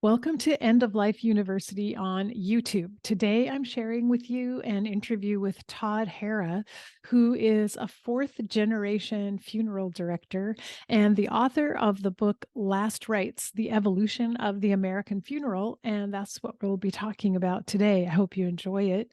Welcome to End of Life University on YouTube. Today, I'm sharing with you an interview with Todd Harra, who is a fourth generation funeral director and the author of the book Last Rites, The Evolution of the American Funeral. And that's what we'll be talking about today. I hope you enjoy it.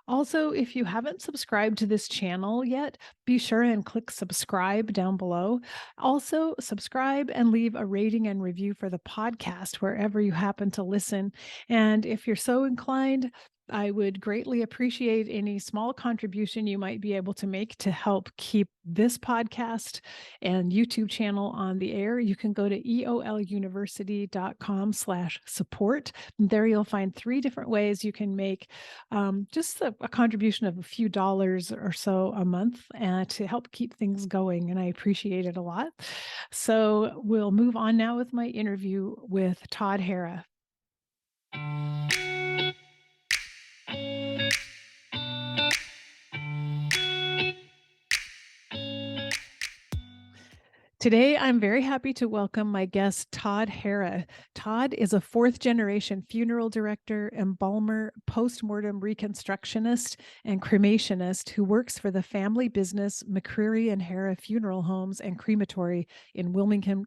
Also, if you haven't subscribed to this channel yet, be sure and click subscribe down below. Also, subscribe and leave a rating and review for the podcast wherever you happen to listen. And if you're so inclined, I would greatly appreciate any small contribution you might be able to make to help keep this podcast and YouTube channel on the air. You can go to eoluniversity.com/support. There you'll find 3 different ways you can make just a contribution of a few dollars or so a month to help keep things going. And I appreciate it a lot. So we'll move on now with my interview with Todd Harra. Today, I'm very happy to welcome my guest, Todd Harra. Todd is a fourth generation funeral director, embalmer, postmortem reconstructionist, and cremationist who works for the family business McCreary and Harra Funeral Homes and Crematory in Wilmington,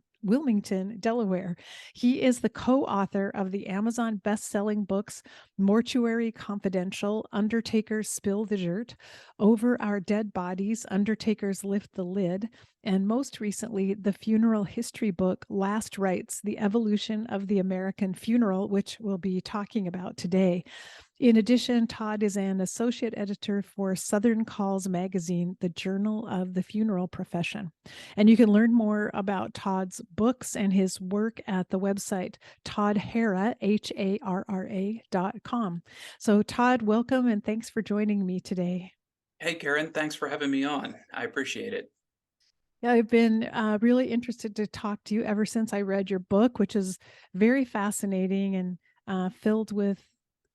Delaware. He is the co-author of the Amazon best-selling books Mortuary Confidential, Undertakers Spill the Dirt, Over Our Dead Bodies, Undertakers Lift the Lid, and most recently, the funeral history book Last Rites, The Evolution of the American Funeral, which we'll be talking about today. In addition, Todd is an associate editor for Southern Calls magazine, the journal of the funeral profession. And you can learn more about Todd's books and his work at the website toddharra, HARRA.com. So Todd, welcome and thanks for joining me today. Hey, Karen, thanks for having me on. I appreciate it. Yeah, I've been really interested to talk to you ever since I read your book, which is very fascinating and filled with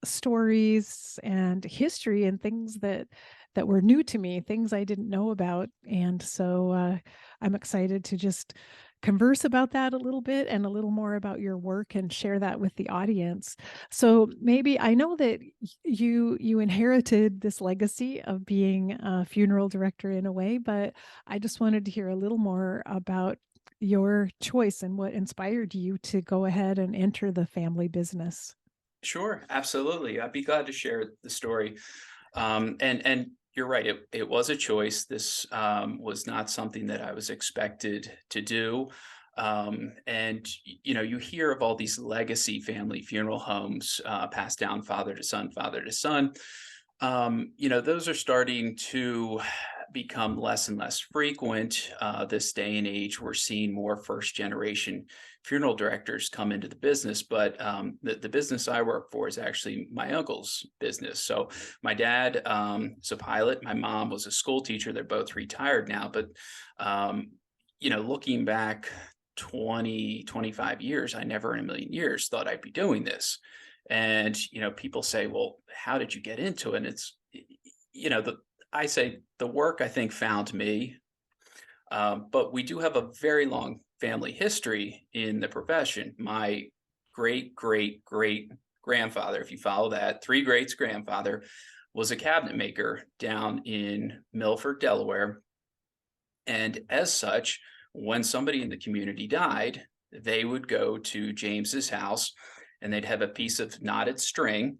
stories and history and things that were new to me, things I didn't know about. And so I'm excited to just converse about that a little bit and a little more about your work and share that with the audience. So maybe I know that you inherited this legacy of being a funeral director in a way, but I just wanted to hear a little more about your choice and what inspired you to go ahead and enter the family business. Sure, absolutely. I'd be glad to share the story. And you're right, it was a choice. This was not something that I was expected to do. You hear of all these legacy family funeral homes passed down father to son, father to son. Those are starting to become less and less frequent this day and age. We're seeing more first generation funeral directors come into the business, but the business I work for is actually my uncle's business. So my dad is a pilot. My mom was a school teacher. They're both retired now, but looking back 20, 25 years, I never in a million years thought I'd be doing this. And, people say, well, how did you get into it? And it's, I say the work I think found me, but we do have a very long family history in the profession. My great, great, great grandfather, if you follow that, 3 greats grandfather was a cabinet maker down in Milford, Delaware. And as such, when somebody in the community died, they would go to James's house and they'd have a piece of knotted string,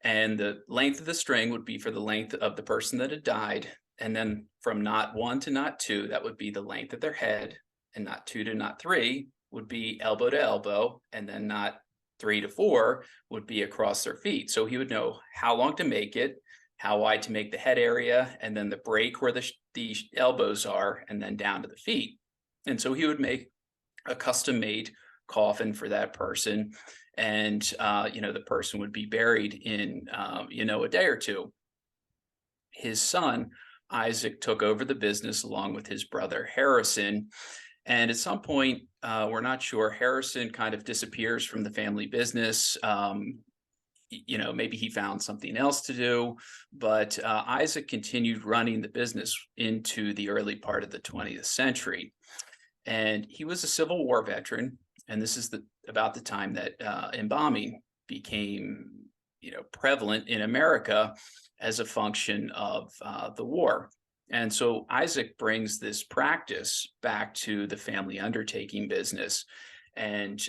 and the length of the string would be for the length of the person that had died. And then from knot 1 to knot 2, that would be the length of their head, and knot 2 to knot 3 would be elbow to elbow, and then knot 3 to 4 would be across their feet. So he would know how long to make it, how wide to make the head area, and then the break where the elbows are, and then down to the feet. And so he would make a custom-made coffin for that person, and the person would be buried in a day or two. His son Isaac took over the business along with his brother Harrison, and at some point, we're not sure, Harrison kind of disappears from the family business. Maybe he found something else to do, but Isaac continued running the business into the early part of the 20th century. And he was a Civil War veteran. And this is about the time that embalming became, prevalent in America as a function of the war. And so Isaac brings this practice back to the family undertaking business, and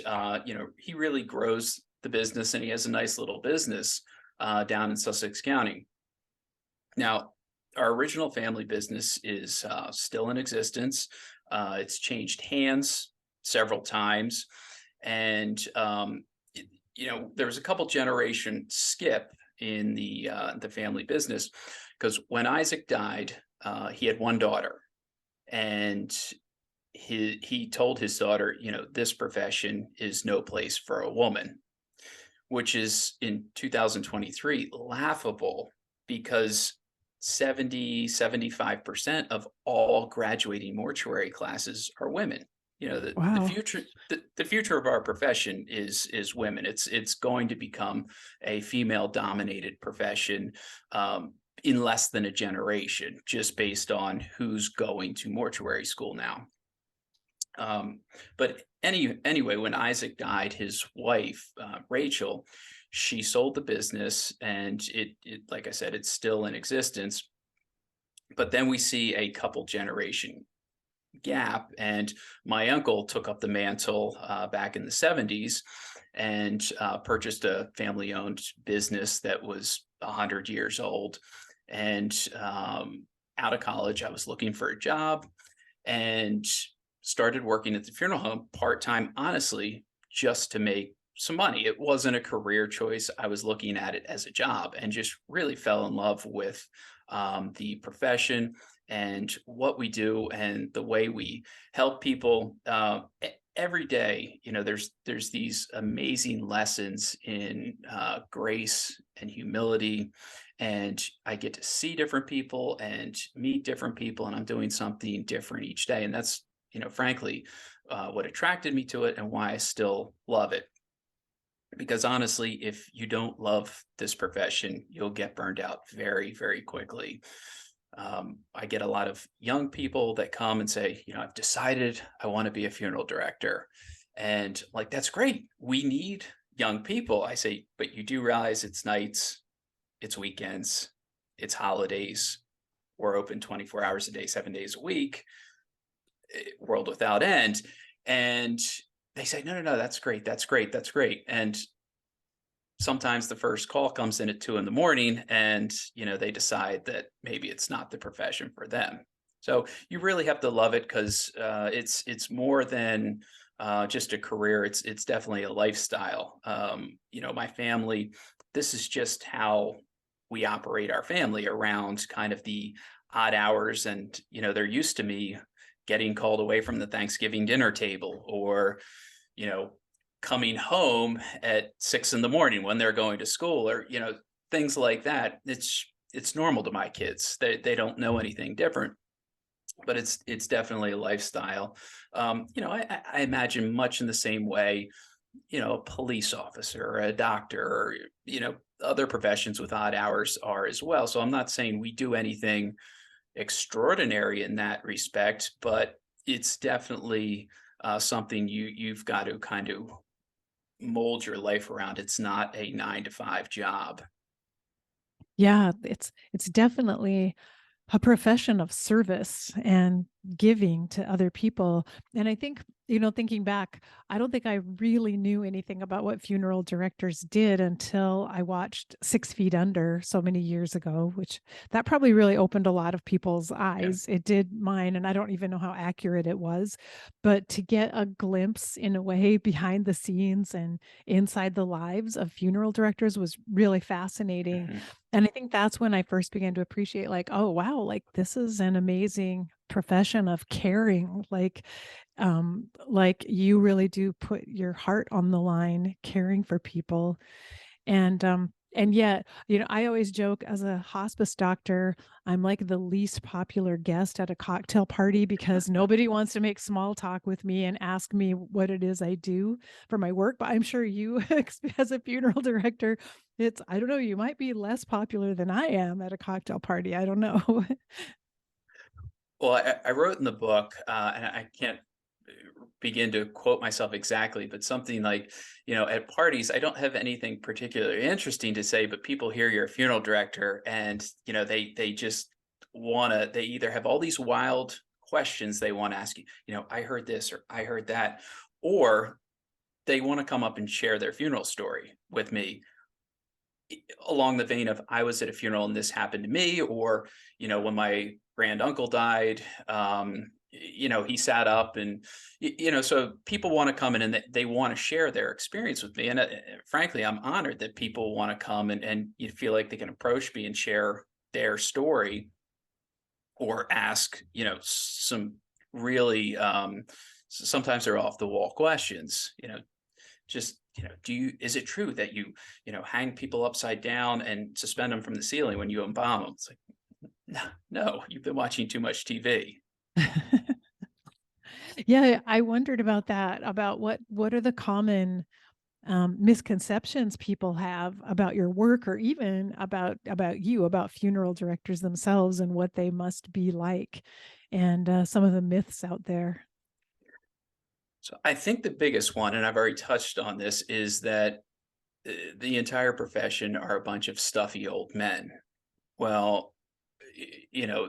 he really grows the business, and he has a nice little business down in Sussex County. Now, our original family business is still in existence. It's changed hands several times, and there was a couple generation skip in the family business, because when Isaac died, he had one daughter, and he told his daughter, this profession is no place for a woman, which is in 2023 laughable, because 75% of all graduating mortuary classes are women. The Wow. future, the future of our profession is women. It's going to become a female dominated profession in less than a generation, just based on who's going to mortuary school now. But anyway, when Isaac died, his wife, Rachel, she sold the business, and like I said, it's still in existence. But then we see a couple generation gap, and my uncle took up the mantle back in the 70s, and purchased a family owned business that was 100 years old. And out of college, I was looking for a job, and started working at the funeral home part-time, honestly, just to make some money. It wasn't a career choice. I was looking at it as a job, and just really fell in love with the profession and what we do and the way we help people every day. There's these amazing lessons in grace and humility, and I get to see different people and meet different people, and I'm doing something different each day. And that's, frankly, what attracted me to it, and why I still love it. Because honestly, if you don't love this profession, you'll get burned out very, very quickly. I get a lot of young people that come and say, I've decided I want to be a funeral director. And like, that's great. We need young people. I say, but you do realize it's nights, it's weekends, it's holidays. We're open 24 hours a day, 7 days a week, world without end. And they say, no, no, no, that's great. That's great. That's great. And sometimes the first call comes in at 2 a.m, and they decide that maybe it's not the profession for them. So you really have to love it, because it's more than just a career. It's definitely a lifestyle. My family, this is just how we operate our family, around kind of the odd hours. And they're used to me getting called away from the Thanksgiving dinner table, or you know coming home at 6 a.m. when they're going to school, or things like that. It's normal to my kids. They don't know anything different, but it's definitely a lifestyle. I imagine much in the same way, a police officer or a doctor, or other professions with odd hours are as well. So I'm not saying we do anything extraordinary in that respect, but it's definitely something you've got to kind of mold your life around. It's not a 9 to 5 job. Yeah, it's definitely a profession of service and giving to other people. And I think, thinking back, I don't think I really knew anything about what funeral directors did until I watched 6 Feet Under so many years ago, which that probably really opened a lot of people's Yeah. eyes. It did mine, and I don't even know how accurate it was. But to get a glimpse, in a way, behind the scenes and inside the lives of funeral directors was really fascinating. Mhm. And I think that's when I first began to appreciate, like, oh, wow, like this is an amazing profession of caring. Like you really do put your heart on the line caring for people. And yet, I always joke, as a hospice doctor, I'm like the least popular guest at a cocktail party, because nobody wants to make small talk with me and ask me what it is I do for my work. But I'm sure you, as a funeral director, I don't know, you might be less popular than I am at a cocktail party. I don't know. Well, I wrote in the book, and I can't begin to quote myself exactly, but something like, at parties, I don't have anything particularly interesting to say, but people hear you're a funeral director and, they just wanna they either have all these wild questions they wanna ask you, "I heard this," or "I heard that," or they wanna come up and share their funeral story with me along the vein of, "I was at a funeral and this happened to me," or, "When my granduncle died, he sat up," and so people want to come in and they want to share their experience with me. And frankly, I'm honored that people want to come and you feel like they can approach me and share their story or ask, some really, sometimes they're off the wall questions, just, is it true that hang people upside down and suspend them from the ceiling when you embalm them? It's like, no, no, you've been watching too much TV. Yeah, I wondered about that, about what are the common misconceptions people have about your work, or even about you, about funeral directors themselves, and what they must be like, and some of the myths out there. So I think the biggest one, and I've already touched on this, is that the entire profession are a bunch of stuffy old men. Well,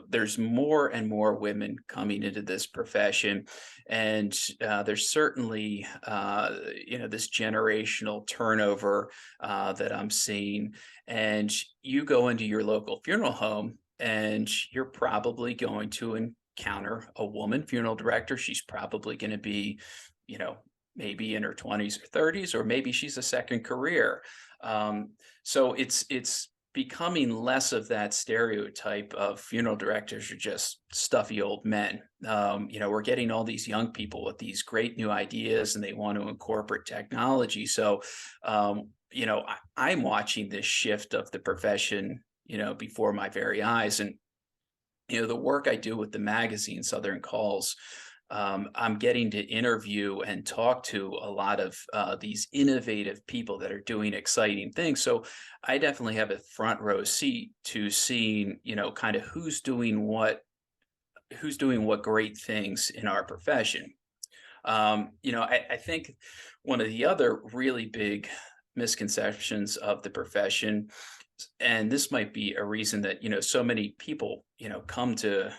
there's more and more women coming into this profession, and there's certainly, this generational turnover that I'm seeing. And you go into your local funeral home, and you're probably going to encounter a woman funeral director. She's probably going to be, you know, maybe in her 20s or 30s, or maybe she's a second career. Um, so it's becoming less of that stereotype of funeral directors are just stuffy old men. We're getting all these young people with these great new ideas and they want to incorporate technology. So, I'm watching this shift of the profession, before my very eyes. And, the work I do with the magazine Southern Calls, I'm getting to interview and talk to a lot of these innovative people that are doing exciting things. So I definitely have a front row seat to seeing, kind of who's doing what great things in our profession. I think one of the other really big misconceptions of the profession, and this might be a reason that, so many people, come to,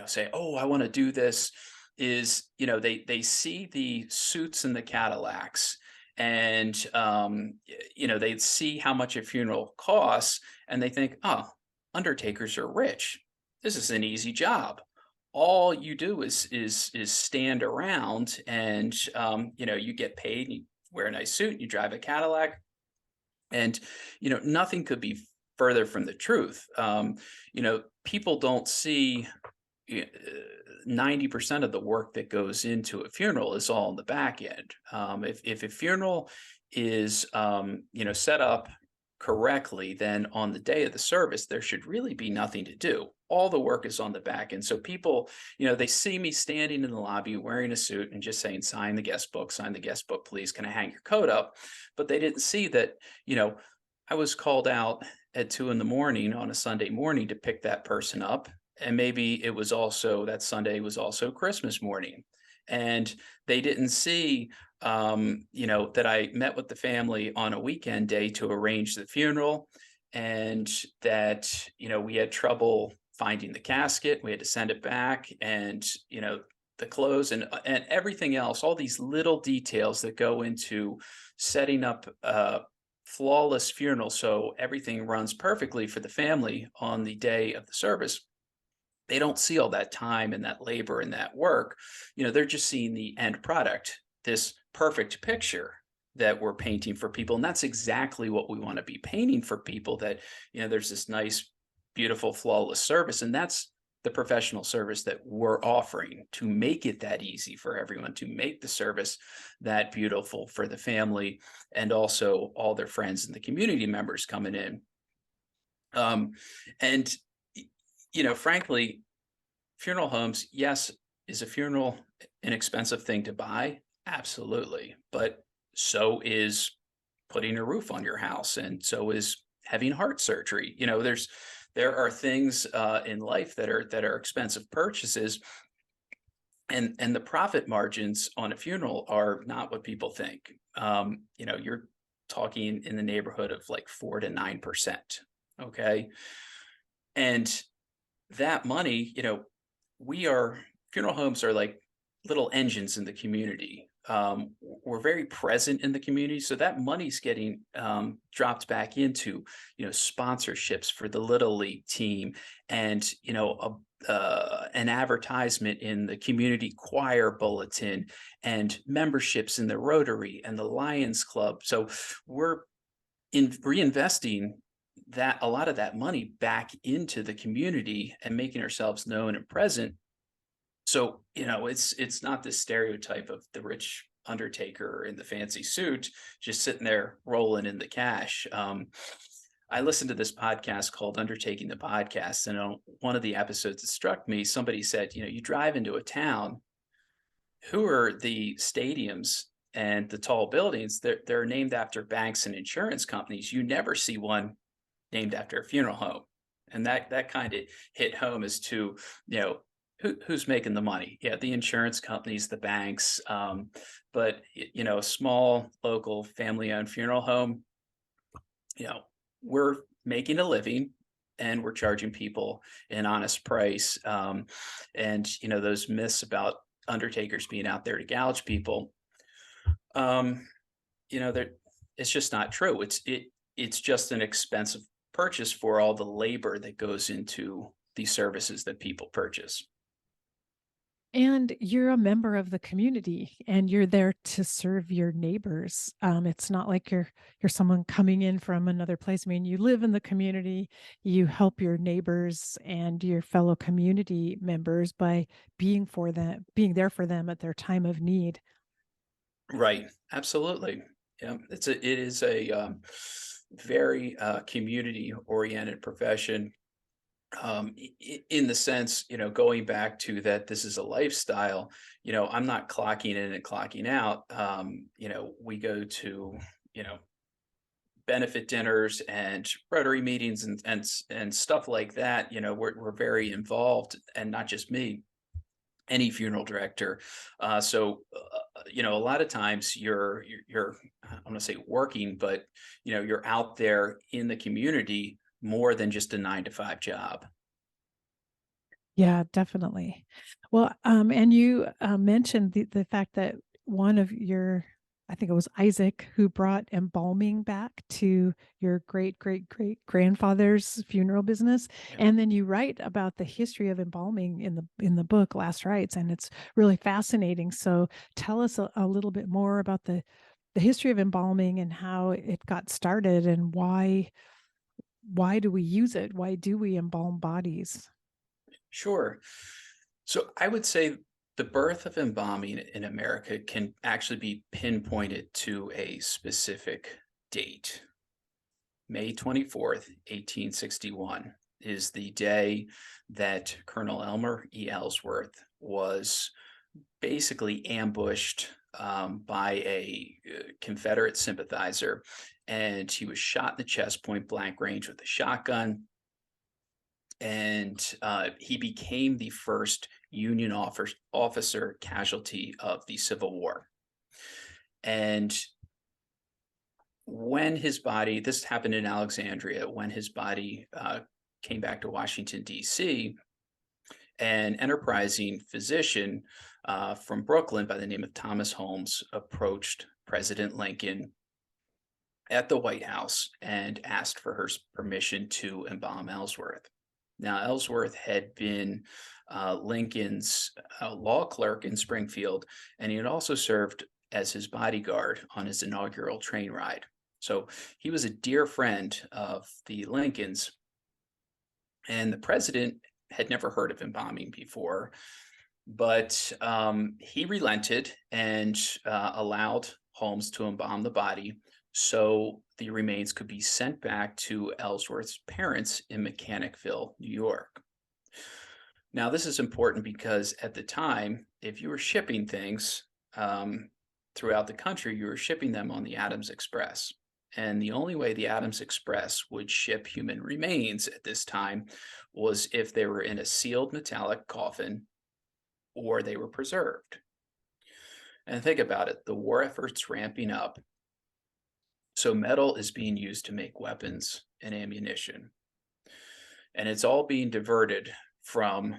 say, "Oh, I want to do this," is, they see the suits and the Cadillacs, and they see how much a funeral costs, and they think, "Oh, undertakers are rich. This is an easy job. All you do is stand around, and you get paid, and you wear a nice suit, and you drive a Cadillac." And nothing could be further from the truth. People don't see, 90% of the work that goes into a funeral is all in the back end. If a funeral is, set up correctly, then on the day of the service, there should really be nothing to do. All the work is on the back end. So people, they see me standing in the lobby wearing a suit and just saying, sign the guest book, please. Can I hang your coat up?" But they didn't see that, you know, I was called out at 2 in the morning on a Sunday morning to pick that person up. And maybe it was also that Sunday was also Christmas morning. And they didn't see, that I met with the family on a weekend day to arrange the funeral, and that, we had trouble finding the casket. We had to send it back, and, the clothes and everything else, all these little details that go into setting up a flawless funeral so everything runs perfectly for the family on the day of the service. They don't see all that time and that labor and that work. They're just seeing the end product, this perfect picture that we're painting for people. And that's exactly what we want to be painting for people, that, there's this nice, beautiful, flawless service. And that's the professional service that we're offering, to make it that easy for everyone, to make the service that beautiful for the family and also all their friends and the community members coming in. And frankly, funeral homes, yes, is a funeral an expensive thing to buy? Absolutely. But so is putting a roof on your house, and so is having heart surgery. There are things in life that are expensive purchases, And the profit margins on a funeral are not what people think. You're talking in the neighborhood of like 4 to 9%. Okay. And that money, we are funeral homes are like little engines in the community. We're very present in the community, so that money's getting dropped back into sponsorships for the little league team, and an advertisement in the community choir bulletin, and memberships in the Rotary and the Lions Club. So we're in reinvesting that a lot of that money back into the community and making ourselves known and present. So, it's not this stereotype of the rich undertaker in the fancy suit just sitting there rolling in the cash. I listened to this podcast called Undertaking the Podcast, and on one of the episodes that struck me, somebody said, you drive into a town, who are the stadiums and the tall buildings? They're named after banks and insurance companies. You never see one named after a funeral home. And that kind of hit home as to, who's making the money? Yeah, the insurance companies, the banks. But a small local family-owned funeral home, we're making a living and we're charging people an honest price. And those myths about undertakers being out there to gouge people, um, that it's just not true. It's just an expensive purchase for all the labor that goes into the services that people purchase. And you're a member of the community and you're there to serve your neighbors. It's not like you're someone coming in from another place. I mean, you live in the community, you help your neighbors and your fellow community members by being there for them at their time of need. Right. Absolutely. Yeah. It is a very community oriented profession. In the sense, going back to that, this is a lifestyle. I'm not clocking in and clocking out. We go to, you know, benefit dinners and Rotary meetings and stuff like that. We're very involved, and not just me, any funeral director. A lot of times you're I'm going to say working, but you're out there in the community more than just a 9 to 5 job. Yeah, definitely. Well, and you mentioned the fact that one of your, I think it was Isaac, who brought embalming back to your great great great grandfather's funeral business, Yeah. and then you write about the history of embalming in the book Last Rites, and it's really fascinating. So tell us a little bit more about the history of embalming and how it got started, and why do we use it? Why do we embalm bodies? Sure. So I would say the birth of embalming in America can actually be pinpointed to a specific date. May 24th, 1861 is the day that Colonel Elmer E. Ellsworth was basically ambushed by a Confederate sympathizer, and he was shot in the chest point blank range with a shotgun. And he became the first Union officer casualty of the Civil War. And when his body, this happened in Alexandria, when his body came back to Washington, D.C., an enterprising physician from Brooklyn by the name of Thomas Holmes approached President Lincoln at the White House and asked for her permission to embalm Ellsworth. Now, Ellsworth had been Lincoln's law clerk in Springfield, and he had also served as his bodyguard on his inaugural train ride. So he was a dear friend of the Lincolns, and the president had never heard of embalming before, but he relented and allowed Holmes to embalm the body so the remains could be sent back to Ellsworth's parents in Mechanicville, New York. Now, this is important because at the time, if you were shipping things throughout the country, you were shipping them on the Adams Express. And the only way the Adams Express would ship human remains at this time was if they were in a sealed metallic coffin or they were preserved. And think about it, the war effort's ramping up. So metal is being used to make weapons and ammunition. And it's all being diverted from,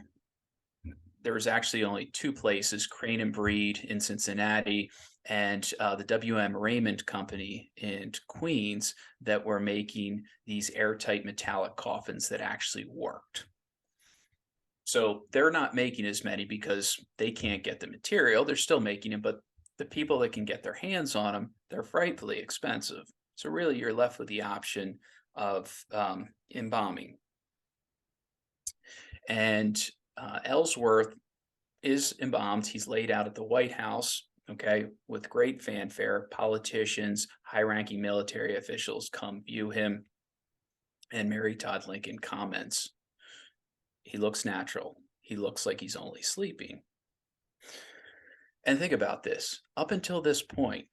there was actually only two places, Crane and Breed in Cincinnati and the WM Raymond Company in Queens, that were making these airtight metallic coffins that actually worked. So they're not making as many because they can't get the material. They're still making them, but the people that can get their hands on them, they're frightfully expensive. So really, you're left with the option of embalming. And Ellsworth is embalmed. He's laid out at the White House, okay, with great fanfare. Politicians, high-ranking military officials come view him. And Mary Todd Lincoln comments, "He looks natural. He looks like he's only sleeping." And think about this. Up until this point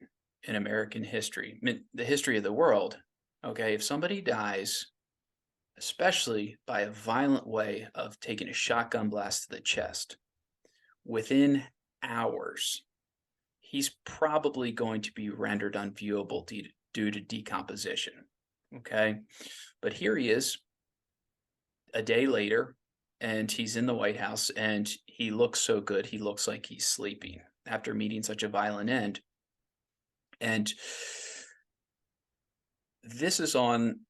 in American history, the history of the world, okay, if somebody dies, especially by a violent way of taking a shotgun blast to the chest, within hours, he's probably going to be rendered unviewable due to decomposition. Okay. But here he is a day later, and he's in the White House, and he looks so good. He looks like he's sleeping after meeting such a violent end. And this is on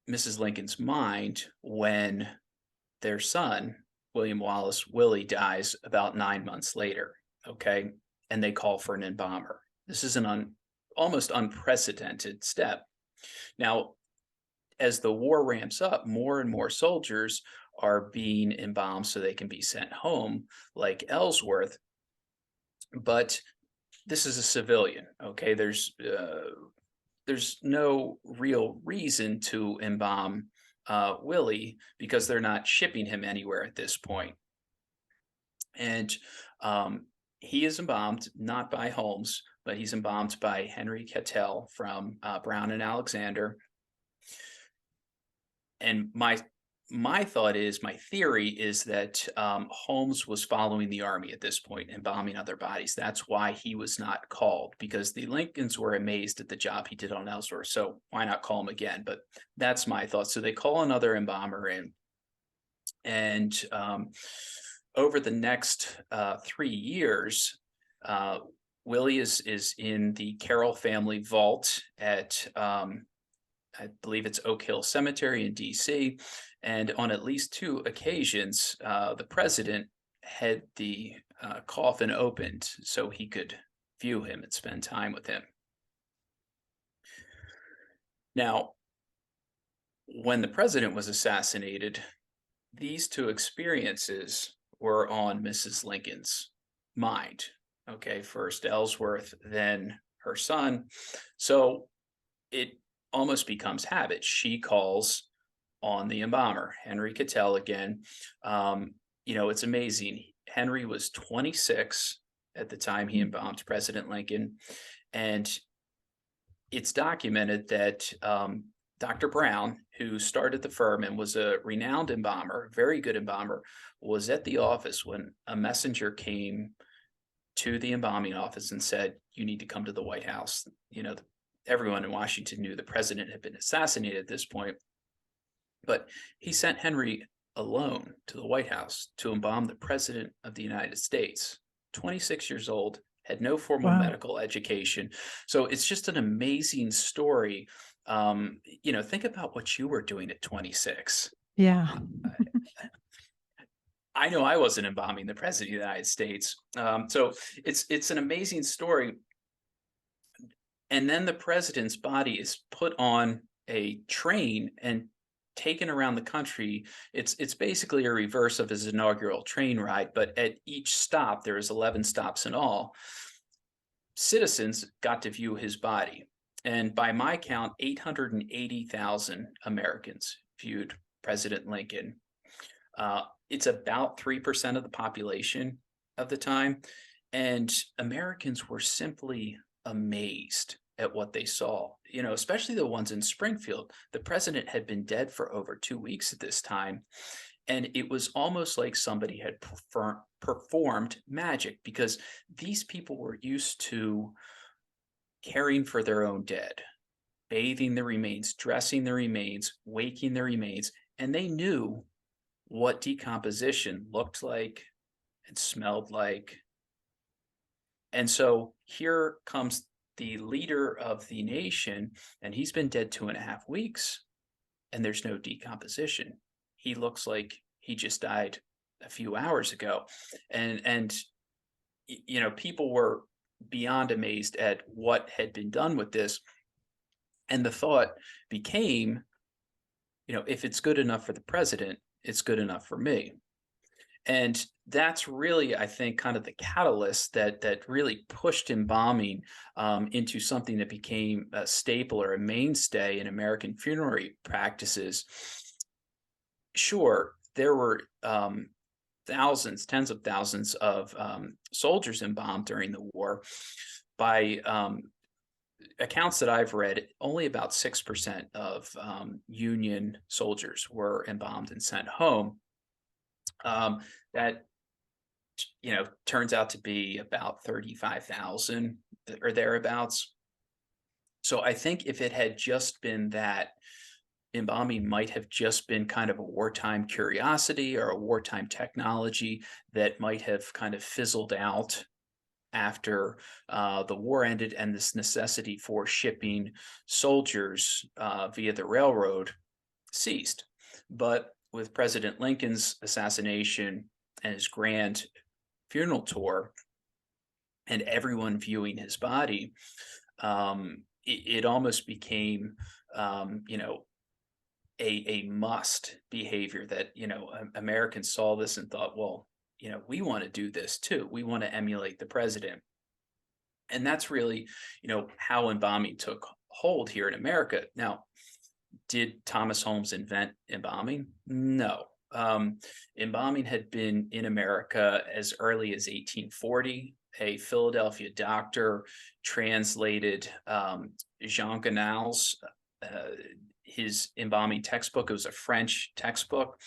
Mrs. Lincoln's mind when their son, William Wallace Willie, dies about 9 months later. Okay. And they call for an embalmer. This is an almost unprecedented step. Now, as the war ramps up, more and more soldiers are being embalmed so they can be sent home, like Ellsworth. But this is a civilian. Okay. There's no real reason to embalm Willie because they're not shipping him anywhere at this point. And he is embalmed not by Holmes, but he's embalmed by Henry Cattell from Brown and Alexander. And my thought is, my theory is that Holmes was following the army at this point, embalming other bodies. That's why he was not called, because the Lincolns were amazed at the job he did on Ellsworth. So why not call him again? But that's my thought. So they call another embalmer in, and over the next 3 years, Willie is in the Carroll family vault at I believe it's Oak Hill Cemetery in D.C. And on at least 2 occasions, the president had the coffin opened so he could view him and spend time with him. Now, when the president was assassinated, these 2 experiences were on Mrs. Lincoln's mind. Okay, first Ellsworth, then her son. So it almost becomes habit. She calls on the embalmer, Henry Cattell again. It's amazing. Henry was 26 at the time he embalmed President Lincoln. And it's documented that Dr. Brown, who started the firm and was a renowned embalmer, very good embalmer, was at the office when a messenger came to the embalming office and said, "You need to come to the White House." Everyone in Washington knew the president had been assassinated at this point, but he sent Henry alone to the White House to embalm the president of the United States. 26 years old, had no formal medical education. So it's just an amazing story. Think about what you were doing at 26. Yeah. I know I wasn't embalming the president of the United States. So it's an amazing story. And then the president's body is put on a train and taken around the country. It's basically a reverse of his inaugural train ride, but at each stop, there is 11 stops in all, citizens got to view his body. And by my count, 880,000 Americans viewed President Lincoln. It's about 3% of the population of the time. And Americans were simply amazed at what they saw, especially the ones in Springfield. The president had been dead for over 2 weeks at this time. And it was almost like somebody had performed magic, because these people were used to caring for their own dead, bathing the remains, dressing the remains, waking the remains, and they knew what decomposition looked like and smelled like. And so here comes the leader of the nation, and he's been dead 2.5 weeks, and there's no decomposition. He looks like he just died a few hours ago. And people were beyond amazed at what had been done with this. And the thought became, if it's good enough for the president, it's good enough for me. And that's really, I think, kind of the catalyst that really pushed embalming into something that became a staple or a mainstay in American funerary practices. Sure, there were thousands, tens of thousands of soldiers embalmed during the war. By accounts that I've read, only about 6% of Union soldiers were embalmed and sent home. That turns out to be about 35,000 or thereabouts. So I think if it had just been that, embalming might have just been kind of a wartime curiosity or a wartime technology that might have kind of fizzled out after the war ended, and this necessity for shipping soldiers via the railroad ceased. But with President Lincoln's assassination and his grand funeral tour, and everyone viewing his body, it almost became, a must behavior that, Americans saw this and thought, well, we want to do this too. We want to emulate the president. And that's really, how embalming took hold here in America. Now, did Thomas Holmes invent embalming? No. Embalming had been in America as early as 1840. A Philadelphia doctor translated Jean Ganal's his embalming textbook. It was a French textbook,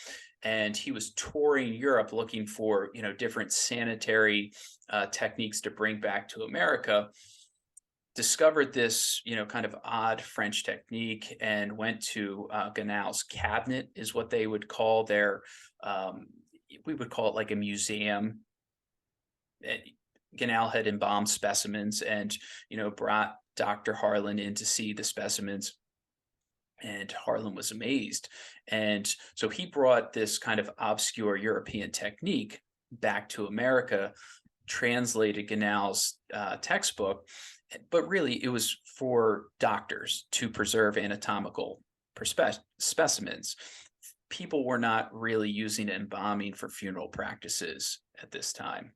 and he was touring Europe looking for different sanitary techniques to bring back to America. Discovered this kind of odd French technique, and went to Ganal's cabinet, is what they would call their we would call it like a museum. Ganal had embalmed specimens, and brought Dr. Harlan in to see the specimens, and Harlan was amazed. And so he brought this kind of obscure European technique back to America, translated Ganal's textbook, but really it was for doctors to preserve anatomical specimens. People were not really using embalming for funeral practices at this time.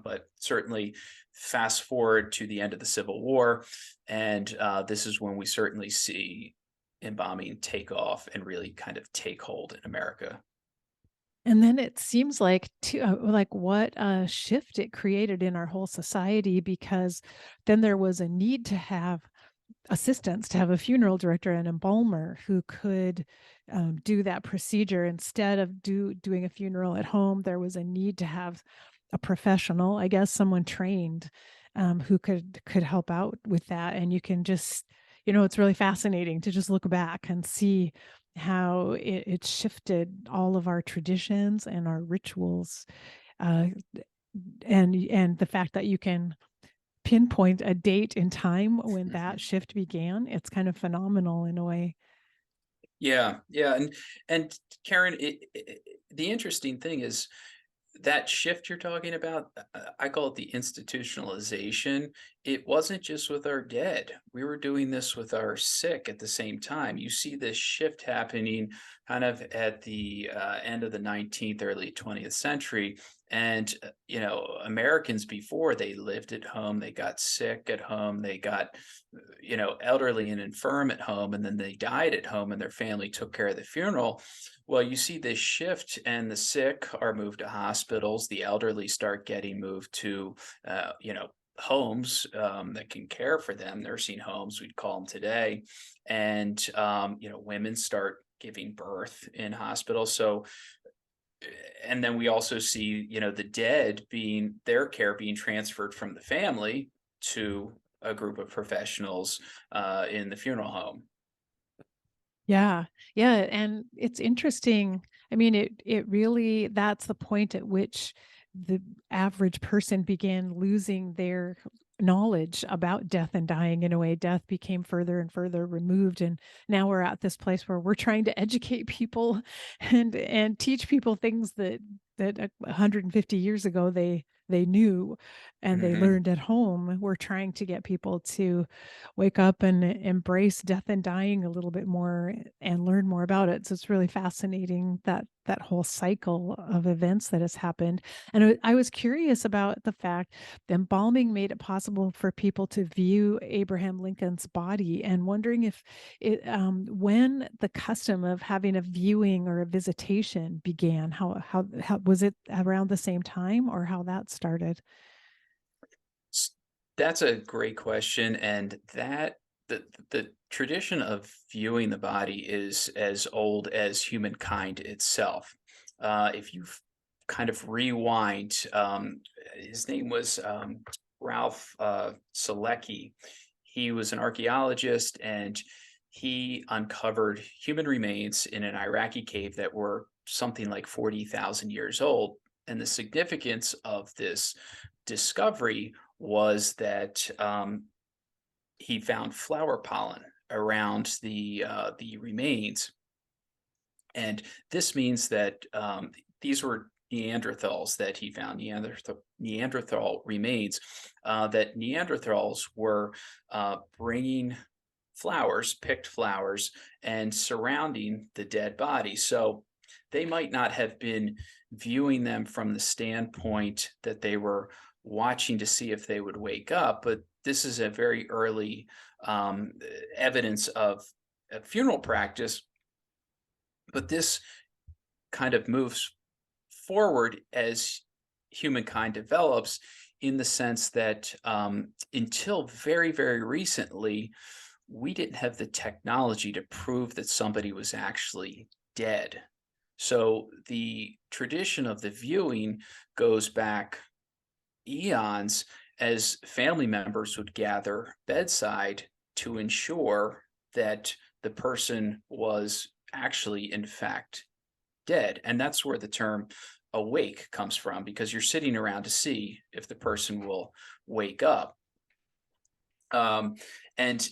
But certainly fast forward to the end of the Civil War, and this is when we certainly see embalming take off and really kind of take hold in America. And then it seems like what a shift it created in our whole society, because then there was a need to have assistants, to have a funeral director and embalmer who could do that procedure instead of doing a funeral at home. There was a need to have a professional, I guess, someone trained who could help out with that. And you can just, it's really fascinating to just look back and see how it shifted all of our traditions and our rituals, and the fact that you can pinpoint a date in time when that shift began. It's kind of phenomenal in a way. Yeah, yeah, and Karen, the interesting thing is that shift you're talking about. I call it the institutionalization. It wasn't just with our dead. We were doing this with our sick at the same time. You see this shift happening kind of at the end of the 19th, early 20th century. And, Americans before, they lived at home, they got sick at home, they got, elderly and infirm at home, and then they died at home and their family took care of the funeral. Well, you see this shift, and the sick are moved to hospitals. The elderly start getting moved to, homes that can care for them, nursing homes, we'd call them today. And, women start giving birth in hospitals. So and then we also see, the dead being their care being transferred from the family to a group of professionals in the funeral home. Yeah. Yeah, and it's interesting. I mean, it really that's the point at which the average person began losing their knowledge about death and dying. In a way, death became further and further removed, and now we're at this place where we're trying to educate people and teach people things that 150 years ago they knew and they Hmm. learned at home. We're trying to get people to wake up and embrace death and dying a little bit more and learn more about it. So it's really fascinating that whole cycle of events that has happened. And I was curious about the fact that embalming made it possible for people to view Abraham Lincoln's body, and wondering if when the custom of having a viewing or a visitation began, how was it around the same time, or how that started? That's a great question, and the tradition of viewing the body is as old as humankind itself. If you kind of rewind, his name was Ralph Selecki. He was an archaeologist, and he uncovered human remains in an Iraqi cave that were something like 40,000 years old. And the significance of this discovery was that he found flower pollen around the remains, and this means that these were Neanderthals that he found, Neanderthal remains, that Neanderthals were bringing flowers, picked flowers, and surrounding the dead body. So they might not have been viewing them from the standpoint that they were watching to see if they would wake up, but this is a very early um, evidence of a funeral practice. But this kind of moves forward as humankind develops, in the sense that until very, very recently, we didn't have the technology to prove that somebody was actually dead. So the tradition of the viewing goes back eons, as family members would gather bedside to ensure that the person was actually, in fact, dead. And that's where the term awake comes from, because you're sitting around to see if the person will wake up. Um, and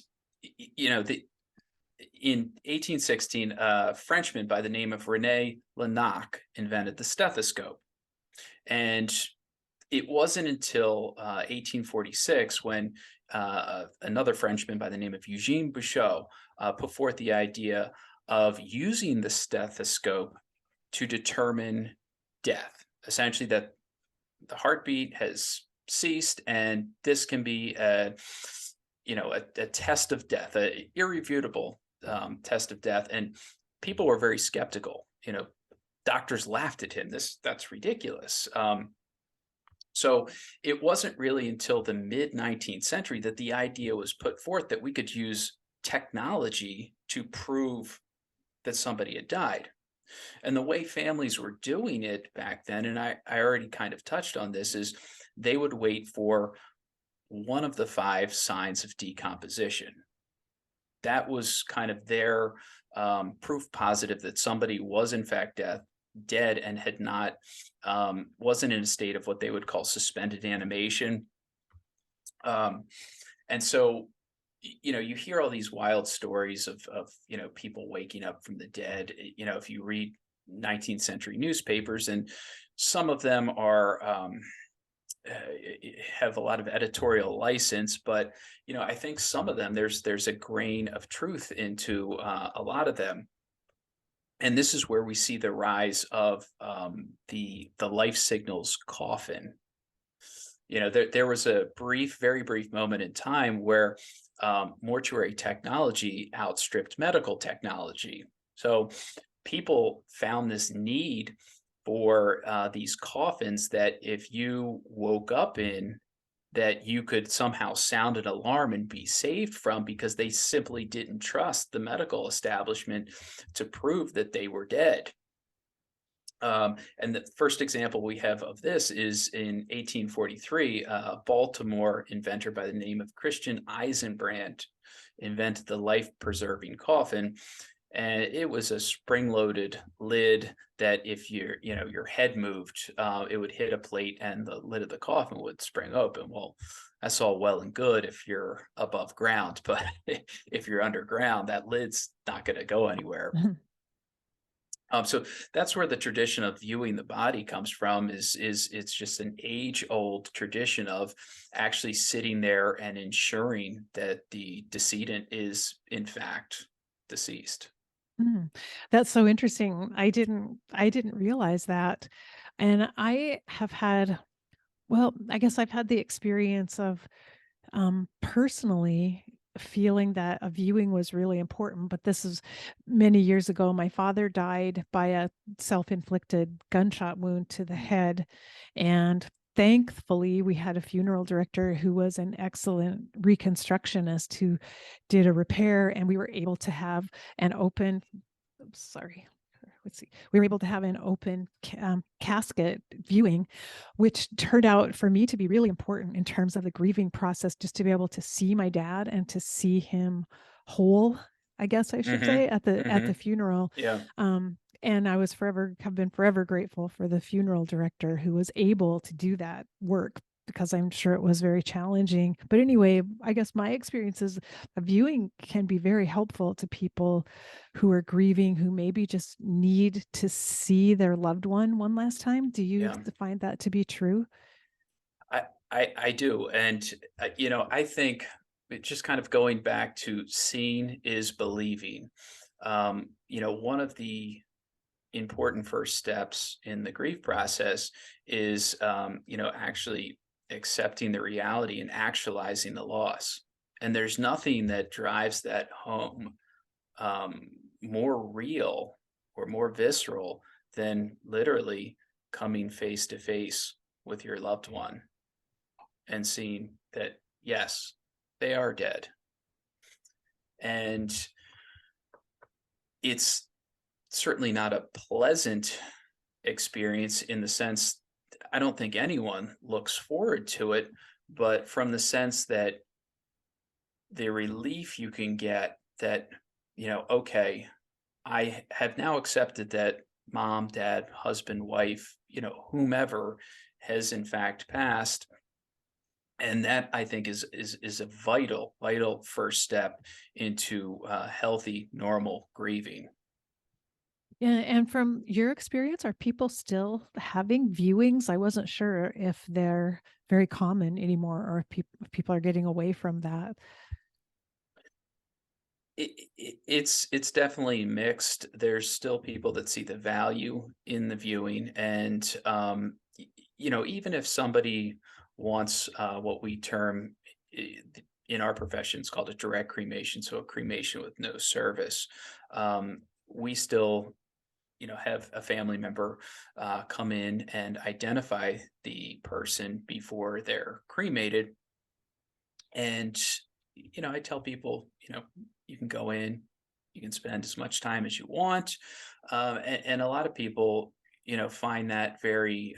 in 1816, a Frenchman by the name of Rene Laennec invented the stethoscope. And it wasn't until 1846 when another Frenchman by the name of Eugene Bouchot put forth the idea of using the stethoscope to determine death. Essentially, that the heartbeat has ceased, and this can be a test of death, a irrefutable test of death. And people were very skeptical. Doctors laughed at him. That's ridiculous. So it wasn't really until the mid 19th century that the idea was put forth that we could use technology to prove that somebody had died. And the way families were doing it back then, and I already kind of touched on this, is they would wait for one of the five signs of decomposition. That was kind of their proof positive that somebody was in fact dead and had not wasn't in a state of what they would call suspended animation. Um, and so you hear all these wild stories of people waking up from the dead. If you read 19th century newspapers, and some of them are uh, have a lot of editorial license, but I think some of them, there's a grain of truth into a lot of them. And this is where we see the rise of the life signals coffin. There was a very brief moment in time where mortuary technology outstripped medical technology. So people found this need for these coffins that if you woke up in, that you could somehow sound an alarm and be saved from, because they simply didn't trust the medical establishment to prove that they were dead. And the first example we have of this is in 1843, a Baltimore inventor by the name of Christian Eisenbrand invented the life-preserving coffin. And it was a spring-loaded lid that if your head moved, it would hit a plate and the lid of the coffin would spring open. Well, that's all well and good if you're above ground, but if you're underground, that lid's not going to go anywhere. So that's where the tradition of viewing the body comes from. Is it's just an age-old tradition of actually sitting there and ensuring that the decedent is in fact deceased. Mm, that's so interesting. I didn't realize that. And I have had, well, I guess I've had the experience of personally feeling that a viewing was really important, but this is many years ago. My father died by a self-inflicted gunshot wound to the Mm. head, and thankfully we had a funeral director who was an excellent reconstructionist who did a repair, and we were able to have an open, sorry, let's see, we were able to have an open casket viewing, which turned out for me to be really important in terms of the grieving process, just to be able to see my dad and to see him whole, I guess I should Mhm. say, at the Mhm. funeral. Yeah. And I was forever have been forever grateful for the funeral director who was able to do that work, because I'm sure it was very challenging. But anyway, I guess my experience is viewing can be very helpful to people who are grieving, who maybe just need to see their loved one last time. Do you Yeah. find that to be true? I do, and I think just kind of going back to seeing is believing. One of the important first steps in the grief process is actually accepting the reality and actualizing the loss. And there's nothing that drives that home um, more real or more visceral than literally coming face to face with your loved one and seeing that, yes, they are dead. And it's certainly not a pleasant experience in the sense I don't think anyone looks forward to it, but from the sense that the relief you can get that, okay, I have now accepted that mom, dad, husband, wife, whomever has in fact passed. And that I think is a vital first step into healthy, normal grieving. Yeah, and from your experience, are people still having viewings? I wasn't sure if they're very common anymore, or if people are getting away from that. It's definitely mixed. There's still people that see the value in the viewing, and even if somebody wants what we term in our profession is called a direct cremation, so a cremation with no service, we still have a family member come in and identify the person before they're cremated. And I tell people, you can go in, you can spend as much time as you want, and a lot of people, find that very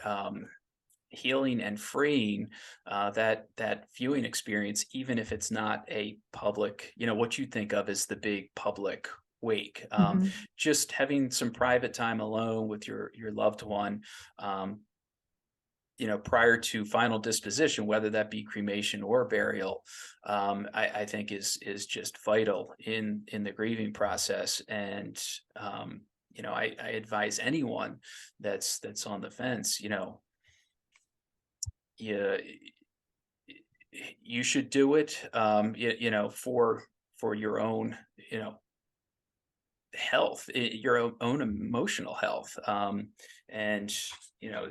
healing and freeing. That viewing experience, even if it's not a public, what you think of as the big public wake. Mhm. Just having some private time alone with your loved one. Um, prior to final disposition, whether that be cremation or burial, I think is just vital in the grieving process. And I advise anyone that's on the fence, you you should do it, for your own, health, your own emotional health, and you know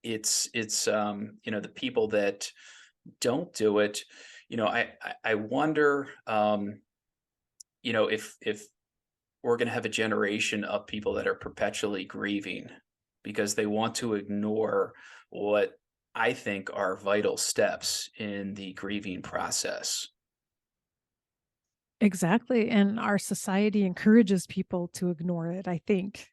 the people that don't do it, I wonder, if we're going to have a generation of people that are perpetually grieving because they want to ignore what I think are vital steps in the grieving process. Exactly, and our society encourages people to ignore it, I think.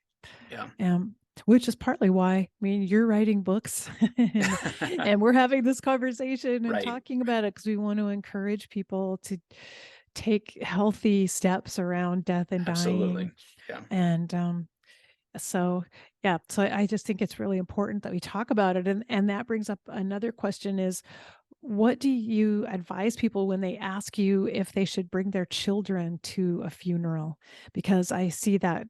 Yeah. Um, which is partly why, I mean, you're writing books and we're having this conversation and Right. talking about it because we want to encourage people to take healthy steps around death and Absolutely. dying. Yeah. And so yeah, so I just think it's really important that we talk about it. And that brings up another question is, what do you advise people when they ask you if they should bring their children to a funeral? Because I see that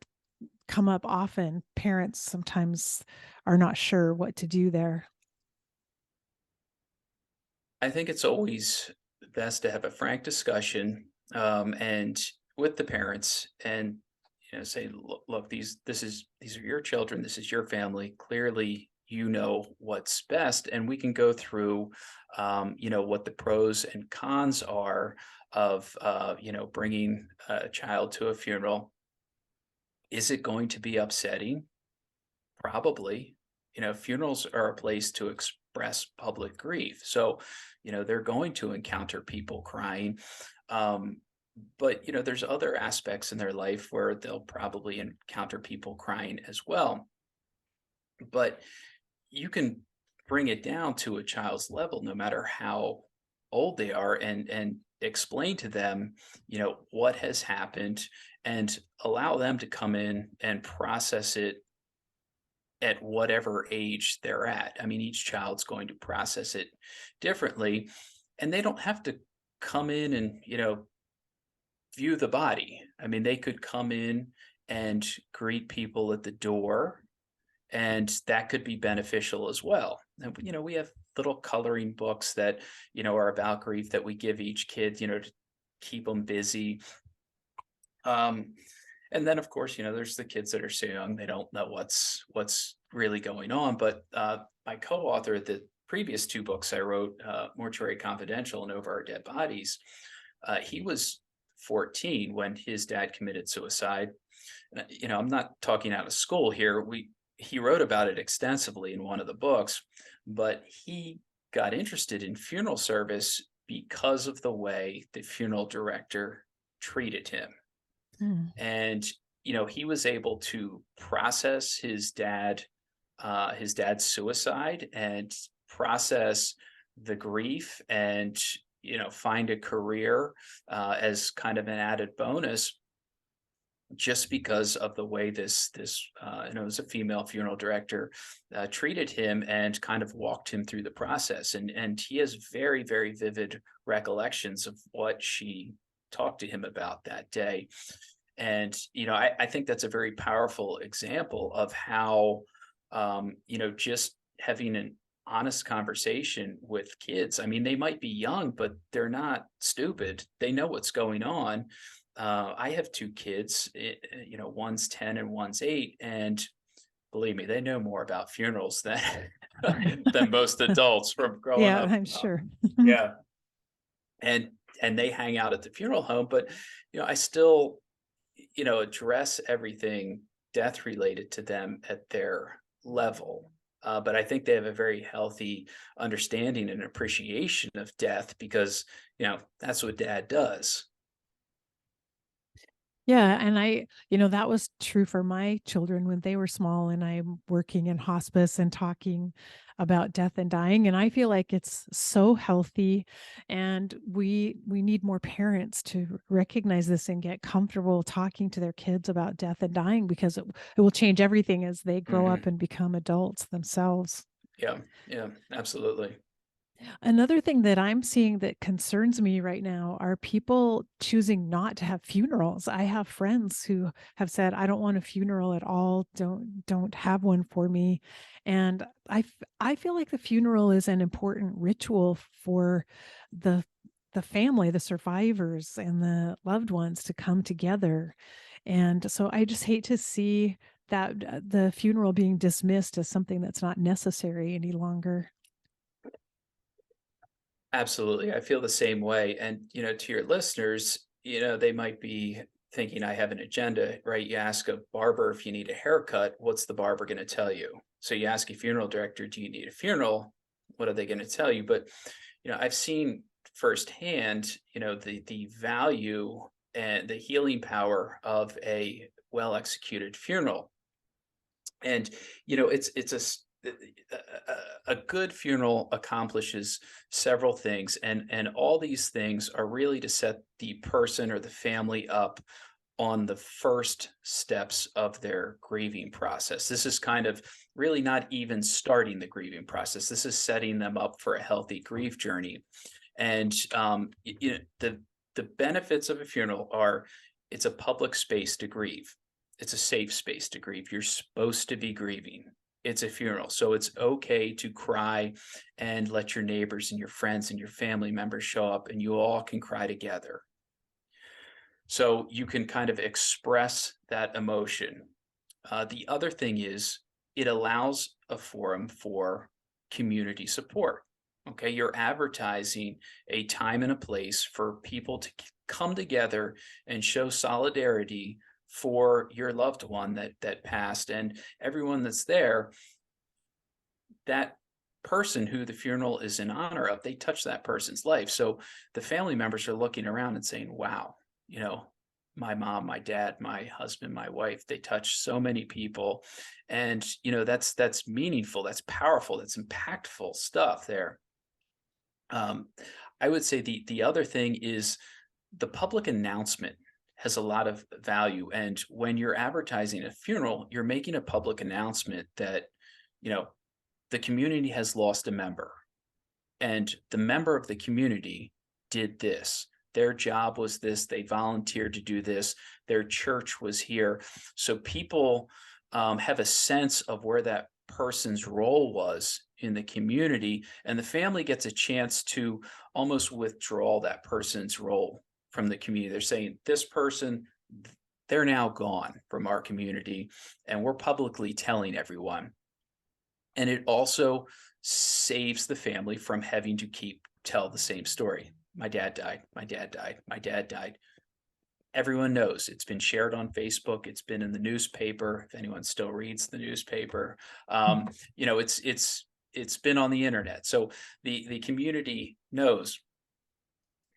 come up often. Parents sometimes are not sure what to do there. I think it's always best to have a frank discussion, and with the parents, and say, look, these are your children, this is your family. Clearly, you know what's best, and we can go through, what the pros and cons are of, bringing a child to a funeral. Is it going to be upsetting? Probably. Funerals are a place to express public grief. So, they're going to encounter people crying. Um, but, there's other aspects in their life where they'll probably encounter people crying as well. But you can bring it down to a child's level, no matter how old they are, and explain to them, what has happened, and allow them to come in and process it at whatever age they're at. I mean, each child's going to process it differently, and they don't have to come in and, view the body. I mean, they could come in and greet people at the door, and that could be beneficial as well. And, we have little coloring books that, are about grief that we give each kid, to keep them busy. Um, and then, of course, there's the kids that are so young they don't know what's really going on. But my co-author, the previous two books I wrote, Mortuary Confidential and Over Our Dead Bodies, he was 14 when his dad committed suicide. I'm not talking out of school here. He wrote about it extensively in one of the books, but he got interested in funeral service because of the way the funeral director treated him. Mm. And he was able to process his dad's suicide, and process the grief, and find a career as kind of an added bonus, just because of the way it was a female funeral director, treated him and kind of walked him through the process. And he has very, very vivid recollections of what she talked to him about that day. And, I think that's a very powerful example of how, just having an honest conversation with kids. I mean, they might be young, but they're not stupid. They know what's going on. I have two kids, one's 10 and one's 8. And believe me, they know more about funerals than, than most adults from growing Yeah, up. I'm sure. Yeah. And, and they hang out at the funeral home, but, I still, address everything death related to them at their level. But I think they have a very healthy understanding and appreciation of death because, that's what dad does. Yeah, and that was true for my children when they were small, and I'm working in hospice and talking about death and dying, and I feel like it's so healthy, and we need more parents to recognize this and get comfortable talking to their kids about death and dying because it will change everything as they grow up Hmm. and become adults themselves. Yeah, yeah, absolutely. Another thing that I'm seeing that concerns me right now are people choosing not to have funerals. I have friends who have said, I don't want a funeral at all. Don't have one for me. And I feel like the funeral is an important ritual for the the family, the survivors and the loved ones to come together. And so I just hate to see that the funeral being dismissed as something that's not necessary any longer. Absolutely. I feel the same way. And, to your listeners, they might be thinking I have an agenda, right? You ask a barber if you need a haircut, what's the barber going to tell you? So you ask a funeral director, do you need a funeral? What are they going to tell you? But, I've seen firsthand, the value and the healing power of a well executed funeral. And a good funeral accomplishes several things, and all these things are really to set the person or the family up on the first steps of their grieving process. This is kind of really not even starting the grieving process. This is setting them up for a healthy grief journey. And the benefits of a funeral are, it's a public space to grieve. It's a safe space to grieve. You're supposed to be grieving. It's a funeral. So it's okay to cry and let your neighbors and your friends and your family members show up, and you all can cry together. So you can kind of express that emotion. The other thing is, it allows a forum for community support. Okay, you're advertising a time and a place for people to come together and show solidarity for your loved one that passed, and everyone that's there, that person who the funeral is in honor of, they touch that person's life. So the family members are looking around and saying, wow, you know, my mom, my dad, my husband, my wife, they touch so many people. And that's meaningful, that's powerful, that's impactful stuff there. um, I would say the other thing is, the public announcement has a lot of value. And when you're advertising a funeral, you're making a public announcement that, you know, the community has lost a member, and the member of the community did this. Their job was this. They volunteered to do this. Their church was here. So people have a sense of where that person's role was in the community, and the family gets a chance to almost withdraw that person's role from the community. They're saying, this person, they're now gone from our community, and we're publicly telling everyone. And it also saves the family from having to tell the same story. My dad died, my dad died, my dad died. Everyone knows, it's been shared on Facebook, it's been in the newspaper, if anyone still reads the newspaper. It's been on the internet, so the community knows.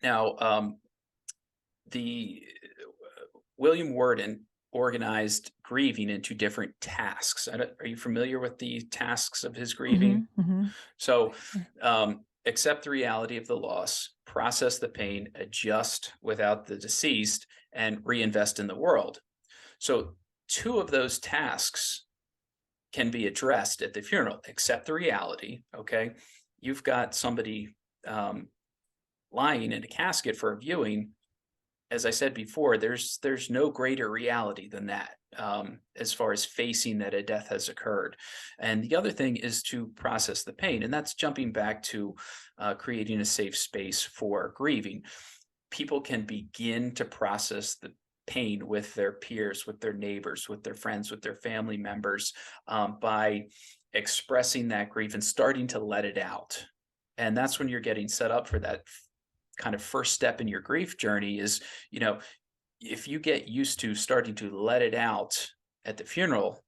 Now, the William Worden organized grieving into different tasks. Are you familiar with the tasks of his grieving? So, accept the reality of the loss, process the pain, adjust without the deceased, and reinvest in the world. So, two of those tasks can be addressed at the funeral. Accept the reality. Okay, you've got somebody lying in a casket for a viewing. As I said before, there's no greater reality than that, as far as facing that a death has occurred. And the other thing is to process the pain, and that's jumping back to creating a safe space for grieving. People can begin to process the pain with their peers, with their neighbors, with their friends, with their family members, by expressing that grief and starting to let it out. And that's when you're getting set up for that kind of first step in your grief journey. Is, if you get used to starting to let it out at the funeral,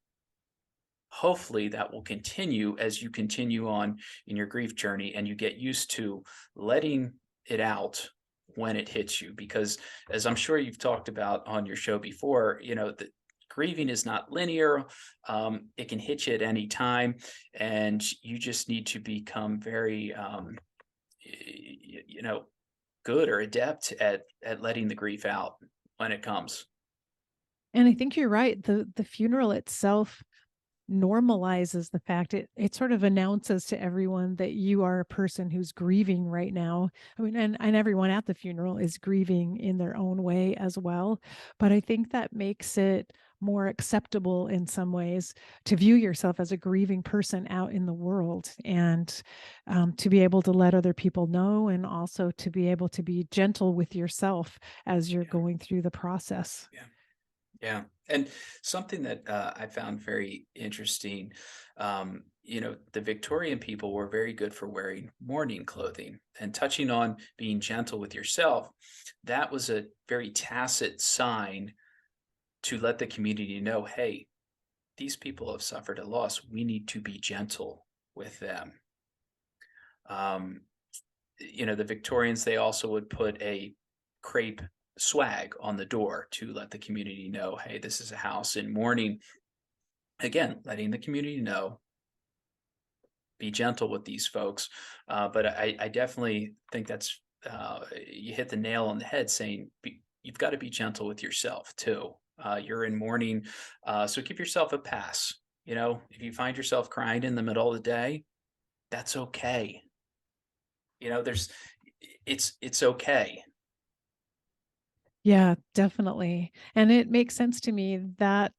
hopefully that will continue as you continue on in your grief journey, and you get used to letting it out when it hits you. Because, as I'm sure you've talked about on your show before, the grieving is not linear. It can hit you at any time, and you just need to become very good or adept at letting the grief out when it comes. And I think you're right. The funeral itself normalizes the fact, it sort of announces to everyone that you are a person who's grieving right now. I mean, and everyone at the funeral is grieving in their own way as well. But I think that makes it more acceptable in some ways to view yourself as a grieving person out in the world, and to be able to let other people know, and also to be able to be gentle with yourself as you're Yeah. going through the process. Yeah. Yeah. And something that I found very interesting, the Victorian people were very good for wearing mourning clothing, and touching on being gentle with yourself. That was a very tacit sign to let the community know, hey, these people have suffered a loss. We need to be gentle with them. The Victorians, they also would put a crepe swag on the door to let the community know, hey, this is a house in mourning. again, letting the community know, be gentle with these folks. But I definitely think that's, you hit the nail on the head saying you've got to be gentle with yourself too. You're in mourning, so give yourself a pass. You know, if you find yourself crying in the middle of the day, that's okay. You know, it's okay. Yeah, definitely. And it makes sense to me that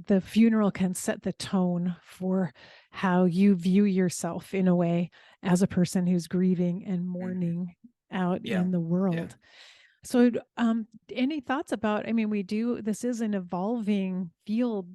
the funeral can set the tone for how you view yourself in a way as a person who's grieving and Mhm. mourning out Yeah, in the yeah. world. So, any thoughts about, I mean, this is an evolving field,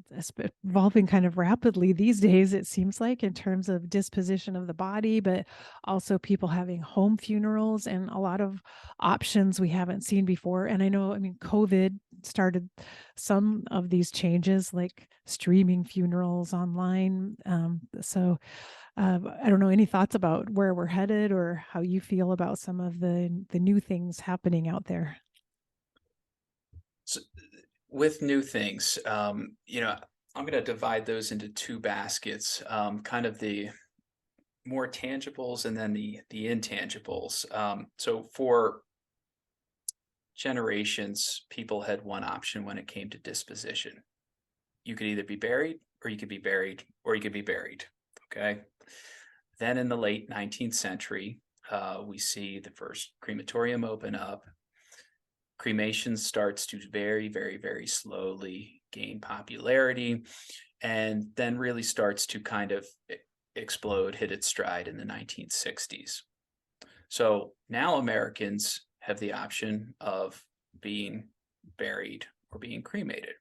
evolving kind of rapidly these days, it seems like, in terms of disposition of the body, but also people having home funerals and a lot of options we haven't seen before. And I know, I mean, COVID started some of these changes, like streaming funerals online. I don't know, any thoughts about where we're headed or how you feel about some of the new things happening out there? So, with new things, I'm going to divide those into two baskets, kind of the more tangibles and then the intangibles. So for generations, people had one option when it came to disposition. You could either be buried or you could be buried or you could be buried. Okay. Then in the late 19th century, we see the first crematorium open up. Cremation starts to very, very, very slowly gain popularity and then really starts to kind of explode, hit its stride in the 1960s. So now Americans have the option of being buried or being cremated.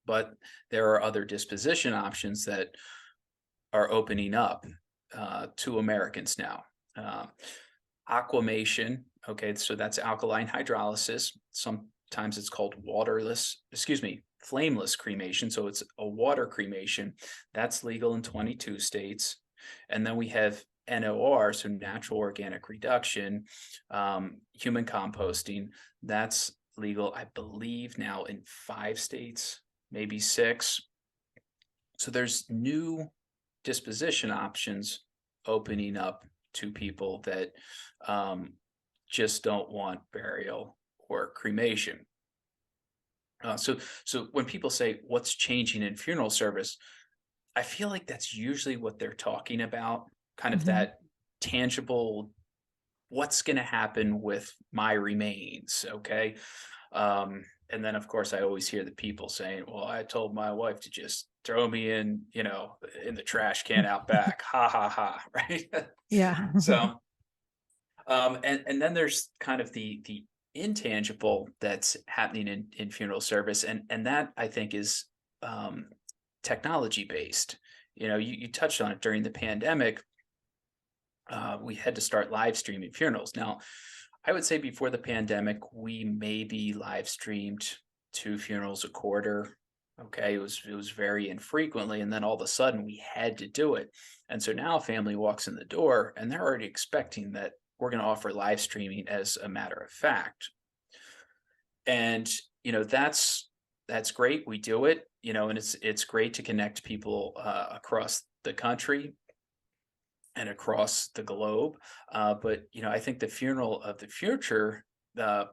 But there are other disposition options that are opening up to Americans now. Uh, Aquamation, okay, so that's alkaline hydrolysis. Sometimes it's called flameless cremation. So it's a water cremation. That's legal in 22 states. And then we have NOR, so natural organic reduction, human composting. That's legal, I believe, now in 5 states, maybe 6. So there's new disposition options opening up to people that um, just don't want burial or cremation. So when people say what's changing in funeral service, I feel like that's usually what they're talking about, kind of Mhm. that tangible, what's going to happen with my remains, okay? And then, of course, I always hear the people saying, well, I told my wife to just throw me in, in the trash can out back. Ha ha ha. Right. Yeah. So, and then there's kind of the intangible that's happening in funeral service. And that I think is um, technology based. You touched on it during the pandemic. We had to start live streaming funerals. Now, I would say before the pandemic, we maybe live streamed 2 funerals a quarter. Okay, it was very infrequently, and then all of a sudden we had to do it. And so now a family walks in the door and they're already expecting that we're going to offer live streaming as a matter of fact. And that's great. We do it, and it's great to connect people across the country and across the globe. But I think the funeral of the future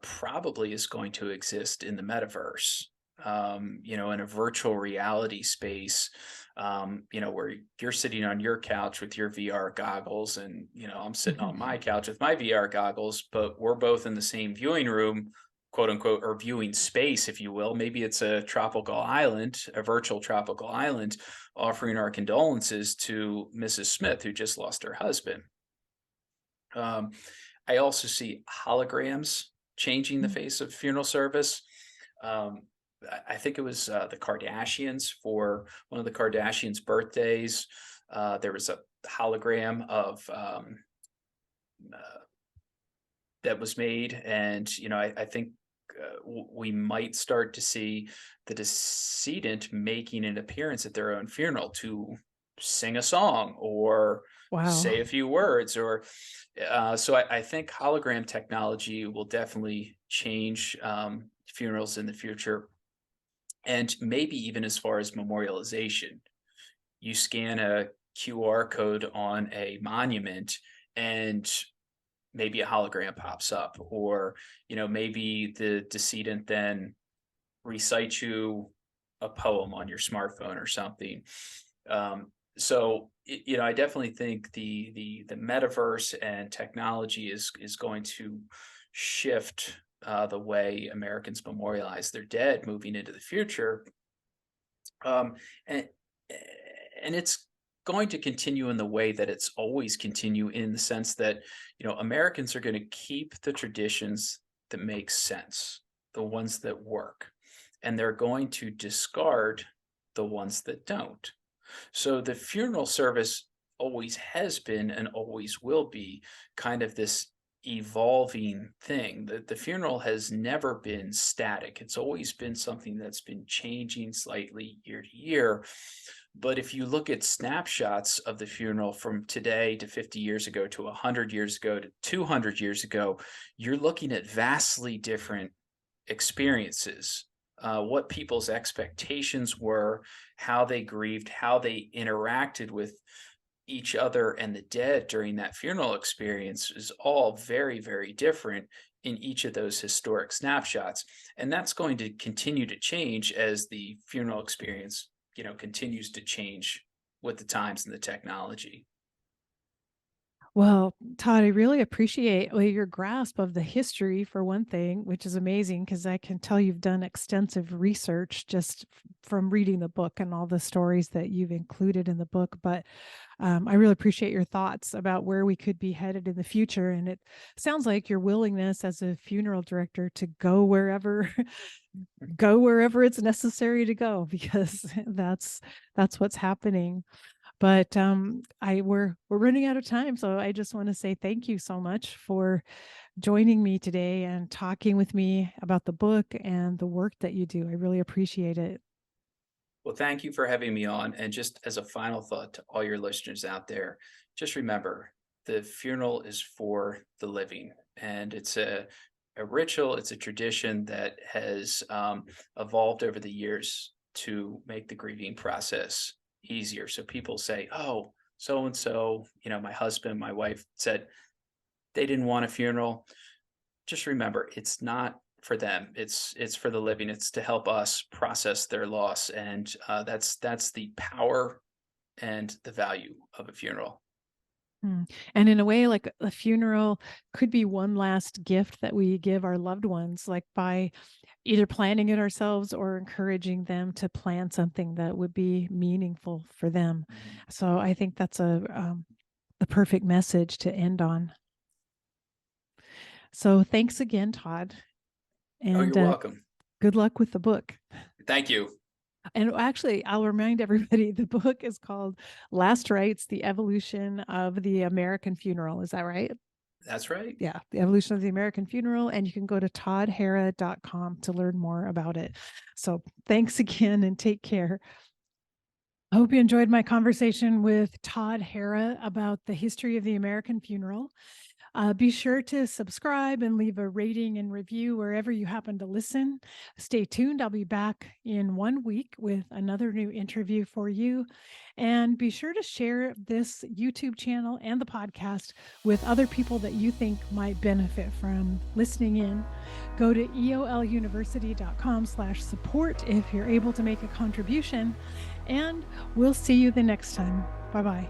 probably is going to exist in the metaverse. In a virtual reality space, where you're sitting on your couch with your VR goggles, and I'm sitting on my couch with my VR goggles, but we're both in the same viewing room, quote unquote, or viewing space, if you will. Maybe it's a tropical island, a virtual tropical island, offering our condolences to Mrs. Smith, who just lost her husband. Um, I also see holograms changing the Mm. face of funeral service. Um, I think it was the Kardashians for one of the Kardashians' birthdays. There was a hologram of uh, that was made, and I think we might start to see the decedent making an appearance at their own funeral to sing a song or say Wow. a few words, or so I think hologram technology will definitely change funerals in the future. And maybe even as far as memorialization, you scan a QR code on a monument and maybe a hologram pops up, or maybe the decedent then recites you a poem on your smartphone or something. So I definitely think the metaverse and technology is going to shift the way Americans memorialize their dead moving into the future. um, and and it's going to continue in the way that it's always continue, in the sense that Americans are going to keep the traditions that make sense, the ones that work, and they're going to discard the ones that don't. So the funeral service always has been and always will be kind of this evolving thing. The funeral has never been static. It's always been something that's been changing slightly year to year. But if you look at snapshots of the funeral from today to 50 years ago to 100 years ago to 200 years ago, you're looking at vastly different experiences, what people's expectations were, how they grieved, how they interacted with each other and the dead during that funeral experience is all very, very different in each of those historic snapshots. And that's going to continue to change as the funeral experience, continues to change with the times and the technology. Well, Todd, I really appreciate your grasp of the history, for one thing, which is amazing because I can tell you've done extensive research just from reading the book and all the stories that you've included in the book. But I really appreciate your thoughts about where we could be headed in the future. And it sounds like your willingness as a funeral director to go wherever go wherever it's necessary to go, because that's what's happening. But we're running out of time, so I just want to say thank you so much for joining me today and talking with me about the book and the work that you do. I really appreciate it. Well, thank you for having me on. And just as a final thought to all your listeners out there, just remember, the funeral is for the living, and it's a ritual, it's a tradition that has evolved over the years to make the grieving process easier. So people say, oh, so and so, my husband, my wife said they didn't want a funeral. Just remember, it's not for them. It's for the living. It's to help us process their loss, and that's the power and the value of a funeral. And in a way, like a funeral could be one last gift that we give our loved ones, like by either planning it ourselves or encouraging them to plan something that would be meaningful for them. Mhm. So I think that's the perfect message to end on. So thanks again, Todd, Oh, you're and welcome. good luck with the book. Thank you. And actually, I'll remind everybody the book is called Last Rites: The Evolution of the American Funeral. Is that right? That's right. Yeah, The Evolution of the American Funeral. And you can go to toddharra.com to learn more about it. So thanks again and take care. I hope you enjoyed my conversation with Todd Harra about the history of the American funeral. Be sure to subscribe and leave a rating and review wherever you happen to listen. Stay tuned. I'll be back in 1 week with another new interview for you. And be sure to share this YouTube channel and the podcast with other people that you think might benefit from listening in. Go to eoluniversity.com/support if you're able to make a contribution. And we'll see you the next time. Bye-bye.